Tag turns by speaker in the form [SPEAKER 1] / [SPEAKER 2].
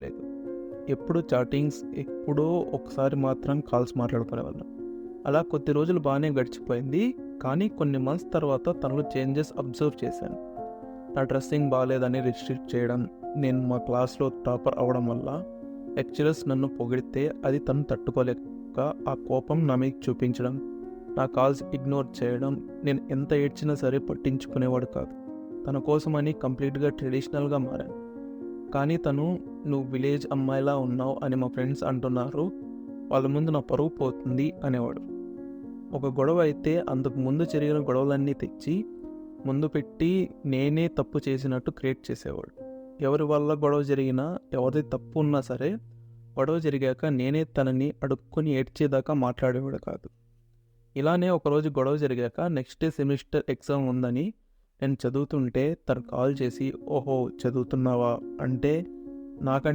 [SPEAKER 1] లేదు. ఎప్పుడు చాటింగ్స్, ఎప్పుడో ఒకసారి మాత్రం కాల్స్ మాట్లాడుకునేవాళ్ళం. అలా కొద్ది రోజులు బాగానే గడిచిపోయింది. కానీ కొన్ని మంత్స్ తర్వాత తనలో చేంజెస్ అబ్జర్వ్ చేశాను. నా డ్రెస్సింగ్ బాగాలేదని రిస్ట్రిక్ట్ చేయడం, నేను మా క్లాస్లో టాపర్ అవ్వడం వల్ల లెక్చరర్స్ నన్ను పొగిడితే అది తను తట్టుకోలేక ఆ కోపం నా మీద చూపించడం, నా కాల్స్ ఇగ్నోర్ చేయడం. నేను ఎంత ఏడ్చినా సరే పట్టించుకునేవాడు కాదు. తన కోసమని కంప్లీట్గా ట్రెడిషనల్గా మారాను. కానీ తను, "నువ్వు విలేజ్ అమ్మాయిలా ఉన్నావు అని మా ఫ్రెండ్స్ అంటున్నారు, వాళ్ళ ముందు నా పరువు పోతుంది" అనేవాడు. ఒక గొడవ అయితే అంతకు ముందు జరిగిన గొడవలన్నీ తెచ్చి ముందు పెట్టి నేనే తప్పు చేసినట్టు క్రియేట్ చేసేవాడు. ఎవరి వల్ల గొడవ జరిగినా, ఎవరిది తప్పు ఉన్నా సరే గొడవ జరిగాక నేనే తనని అడుక్కొని ఏడ్చేదాకా మాట్లాడేవాడు కాదు. ఇలానే ఒకరోజు గొడవ జరిగాక నెక్స్ట్ డే సెమిస్టర్ ఎగ్జామ్ ఉందని నేను చదువుతుంటే తను కాల్ చేసి, "ఓహో, చదువుతున్నావా" అంటే నాకంటే